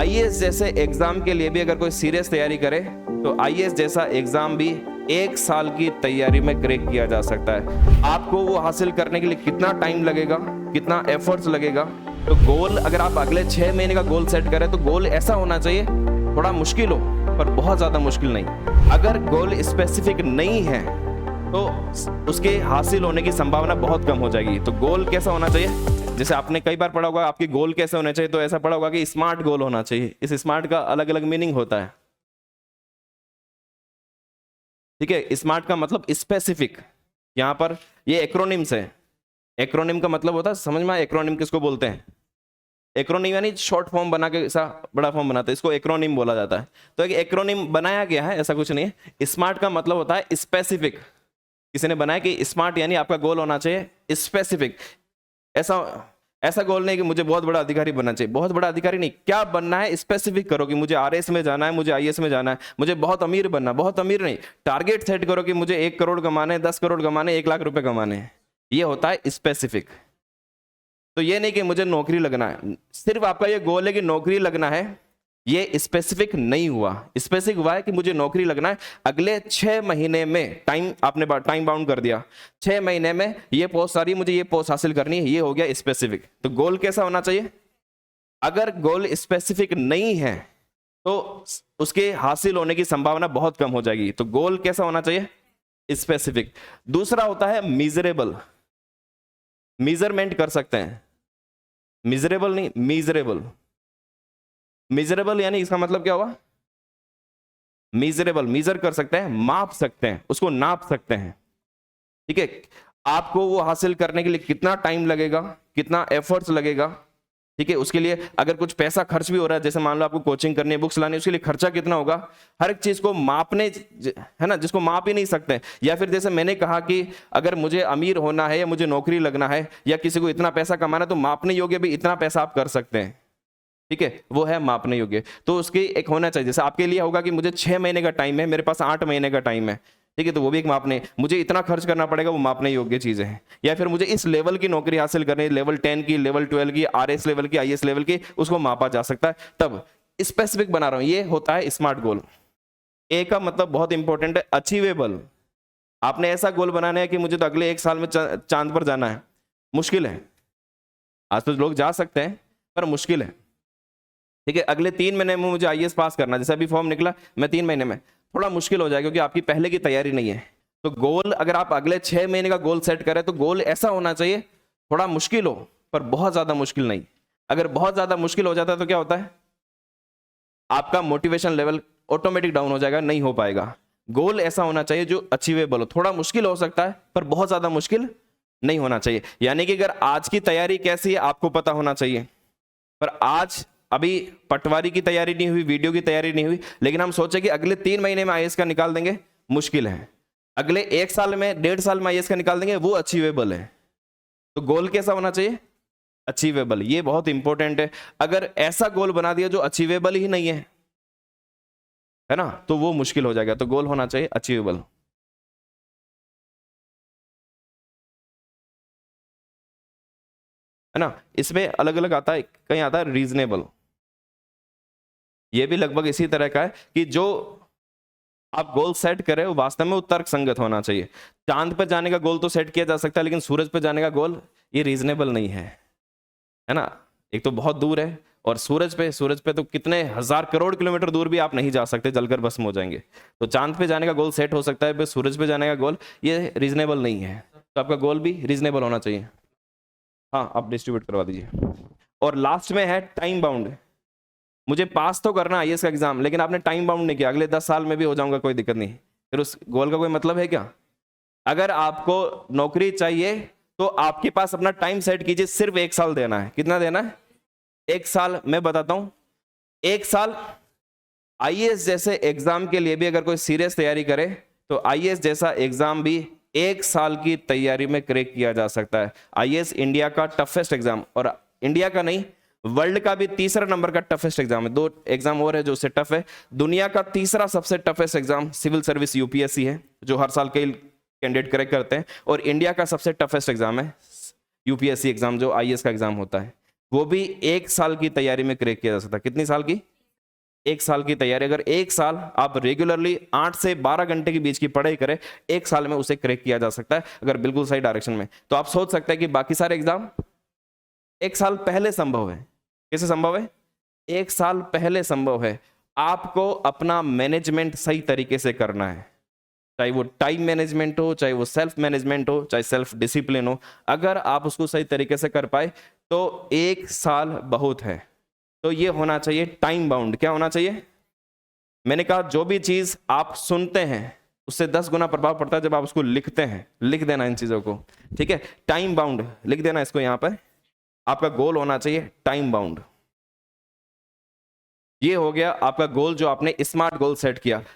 IAS जैसे exam के लिए भी अगर कोई सीरियस तैयारी करे तो आईएएस जैसा एग्जाम भी 1 साल की तैयारी में क्रैक किया जा सकता है। आपको वो हासिल करने के लिए कितना टाइम लगेगा, कितना एफर्ट्स लगेगा। तो गोल अगर आप अगले 6 महीने का गोल सेट करें तो गोल ऐसा होना चाहिए, थोड़ा मुश्किल हो पर बहुत ज्यादा मुश्किल नहीं। अगर गोल स्पेसिफिक नहीं है तो उसके हासिल होने की संभावना बहुत कम हो जाएगी। तो गोल कैसा होना चाहिए, जैसे आपने कई बार पढ़ा होगा आपकी गोल कैसे होने चाहिए, तो ऐसा पढ़ा होगा कि स्मार्ट गोल होना चाहिए। इस स्मार्ट का अलग अलग मीनिंग होता है, ठीक है। स्मार्ट का मतलब स्पेसिफिक, यहां पर ये एक्रोनिम्स है। एक्रोनिम का मतलब होता है, समझ में, एक्रोनिम किसको बोलते हैं? एक्रोनिम यानी शॉर्ट फॉर्म बना के ऐसा बड़ा फॉर्म बनाते हैं, इसको एक्रोनिम बोला जाता है। तो एक एक्रोनिम बनाया गया है, ऐसा कुछ नहीं है। स्मार्ट का मतलब होता है स्पेसिफिक। किसी ने बनाया कि स्मार्ट यानी आपका गोल होना चाहिए स्पेसिफिक। ऐसा गोल नहीं कि मुझे बहुत बड़ा अधिकारी बनना चाहिए, बहुत बड़ा अधिकारी नहीं, क्या बनना है स्पेसिफिक करो कि मुझे आरएस में जाना है, मुझे आईएएस में जाना है, मुझे बहुत अमीर बनना, बहुत अमीर नहीं, टारगेट सेट करो कि मुझे 1 करोड़ कमाने, 10 करोड़ कमाने, 1 लाख रुपए कमाने हैं। ये होता है स्पेसिफिक। तो ये नहीं कि मुझे नौकरी लगना है, सिर्फ आपका ये गोल है कि नौकरी लगना है, ये स्पेसिफिक नहीं हुआ। स्पेसिफिक हुआ है कि मुझे नौकरी लगना है, अगले 6 महीने में टाइम आपने टाइम बाउंड कर दिया, 6 महीने में ये पोस्ट आ रही है, मुझे ये पोस्ट हासिल करनी है, ये हो गया स्पेसिफिक। तो गोल कैसा होना चाहिए? अगर गोल स्पेसिफिक नहीं है तो उसके हासिल होने की संभावना बहुत कम हो जाएगी। तो गोल कैसा होना चाहिए? स्पेसिफिक। दूसरा होता है मीजरेबल। मीजरमेंट कर सकते हैं, मिजरेबल नहीं, मीजरेबल। मिजरेबल यानी इसका मतलब क्या हुआ? मीजरेबल, मीजर कर सकते हैं, माप सकते हैं, उसको नाप सकते हैं, ठीक है। आपको वो हासिल करने के लिए कितना टाइम लगेगा, कितना एफर्ट्स लगेगा, ठीक है। उसके लिए अगर कुछ पैसा खर्च भी हो रहा है, जैसे मान लो आपको कोचिंग करनी है, बुक्स लानी है, उसके लिए खर्चा कितना होगा, हर एक चीज को मापने, है ना, जिसको माप ही नहीं सकते। या फिर जैसे मैंने कहा कि अगर मुझे अमीर होना है या मुझे नौकरी लगना है या किसी को इतना पैसा कमाना है, तो मापने योग्य भी इतना पैसा आप कर सकते हैं, ठीक है, वो है मापने योग्य। तो उसकी एक होना चाहिए, जैसे आपके लिए होगा कि मुझे 6 महीने का टाइम है, मेरे पास 8 महीने का टाइम है, ठीक है, तो वो भी एक मापने, मुझे इतना खर्च करना पड़ेगा, वो मापने योग्य चीजें हैं। या फिर मुझे इस लेवल की नौकरी हासिल करनी है, लेवल 10 की, लेवल 12 की, आरएस लेवल की, आईएएस लेवल की, उसको मापा जा सकता है, तब स्पेसिफिक बना रहा हूं। ये होता है स्मार्ट गोल। ए का मतलब बहुत इंपॉर्टेंट है, अचीवेबल। आपने ऐसा गोल बनाना है कि मुझे तो अगले 1 साल में चांद पर जाना है, मुश्किल है। आज तो लोग जा सकते हैं पर मुश्किल है, ठीक है। अगले 3 महीने में मुझे आईएएस पास करना, जैसे अभी फॉर्म निकला, मैं 3 महीने में, थोड़ा मुश्किल हो जाएगा क्योंकि आपकी पहले की तैयारी नहीं है। तो गोल अगर आप अगले 6 महीने का गोल सेट करें तो गोल ऐसा होना चाहिए, थोड़ा मुश्किल हो पर बहुत ज्यादा मुश्किल नहीं। अगर बहुत ज्यादा मुश्किल हो जाता है तो क्या होता है, आपका मोटिवेशन लेवल ऑटोमेटिक डाउन हो जाएगा, नहीं हो पाएगा। गोल ऐसा होना चाहिए जो अचीवेबल हो, थोड़ा मुश्किल हो सकता है पर बहुत ज्यादा मुश्किल नहीं होना चाहिए। यानी कि अगर आज की तैयारी कैसी है आपको पता होना चाहिए, पर आज अभी पटवारी की तैयारी नहीं हुई, वीडियो की तैयारी नहीं हुई, लेकिन हम सोचे कि अगले 3 महीने में आईएएस का निकाल देंगे, मुश्किल है। अगले 1 साल में, 1.5 साल में आईएएस का निकाल देंगे, वो अचीवेबल है। तो गोल कैसा होना चाहिए? अचीवेबल। ये बहुत इंपॉर्टेंट है। अगर ऐसा गोल बना दिया जो अचीवेबल ही नहीं है ना, तो वो मुश्किल हो जाएगा। तो गोल होना चाहिए अचीवेबल, है ना। इसमें अलग अलग आता है, कहीं आता है रीजनेबल, ये भी लगभग इसी तरह का है कि जो आप गोल सेट करें वो वास्तव में वो तर्क संगत होना चाहिए। चांद पर जाने का गोल तो सेट किया जा सकता है, लेकिन सूरज पर जाने का गोल ये रीजनेबल नहीं है ना। एक तो बहुत दूर है, और सूरज पे तो कितने 1000 करोड़ किलोमीटर दूर भी आप नहीं जा सकते, जलकर भस्म हो जाएंगे। तो चांद पे जाने का गोल सेट हो सकता है, पर सूरज पे जाने का गोल ये रीजनेबल नहीं है। तो आपका गोल भी रीजनेबल होना चाहिए। हाँ, आप डिस्ट्रीब्यूट करवा दीजिए। और लास्ट में है टाइम बाउंड। मुझे पास तो करना आईएएस का एग्जाम, लेकिन आपने टाइम बाउंड नहीं किया, अगले 10 साल में भी हो जाऊंगा, कोई दिक्कत नहीं, फिर उस गोल का कोई मतलब है क्या? अगर आपको नौकरी चाहिए तो आपके पास अपना टाइम सेट कीजिए, सिर्फ 1 साल देना है। कितना देना है? 1 साल। मैं बताता हूं, 1 साल आईएएस जैसे एग्जाम के लिए भी अगर कोई सीरियस तैयारी करे तो आईएएस जैसा एग्जाम भी 1 साल की तैयारी में क्रैक किया जा सकता है। आईएएस इंडिया का टफेस्ट एग्जाम, और इंडिया का नहीं, वर्ल्ड का भी तीसरा नंबर का टफेस्ट एग्जाम है। 2 एग्जाम और है जो उससे टफ है। दुनिया का तीसरा सबसे toughest exam civil service UPSC है, जो हर साल कई कैंडिडेट क्रैक करते हैं, और इंडिया का सबसे टफेस्ट एग्जाम है यूपीएससी एग्जाम, जो आईएएस का एग्जाम होता है। वो भी 1 साल की तैयारी में क्रैक किया जा सकता है। कितनी साल की? 1 साल की तैयारी। अगर 1 साल आप रेगुलरली 8 से 12 घंटे के बीच की पढ़ाई करें, 1 साल में उसे क्रैक किया जा सकता है, अगर बिल्कुल सही डायरेक्शन में। तो आप सोच सकते हैं कि बाकी सारे एग्जाम 1 साल पहले संभव है। कैसे संभव है? 1 साल पहले संभव है। आपको अपना मैनेजमेंट सही तरीके से करना है, चाहे वो टाइम मैनेजमेंट हो, चाहे वो सेल्फ मैनेजमेंट हो, चाहे सेल्फ डिसिप्लिन हो। अगर आप उसको सही तरीके से कर पाए तो 1 साल बहुत है। तो ये होना चाहिए टाइम बाउंड। क्या होना चाहिए? मैंने कहा जो भी चीज आप सुनते हैं उससे 10 गुना प्रभाव पड़ता है जब आप उसको लिखते हैं। लिख देना इन चीजों को, ठीक है? टाइम बाउंड लिख देना इसको यहां पर। आपका गोल होना चाहिए टाइम बाउंड। ये हो गया आपका गोल जो आपने स्मार्ट गोल सेट किया।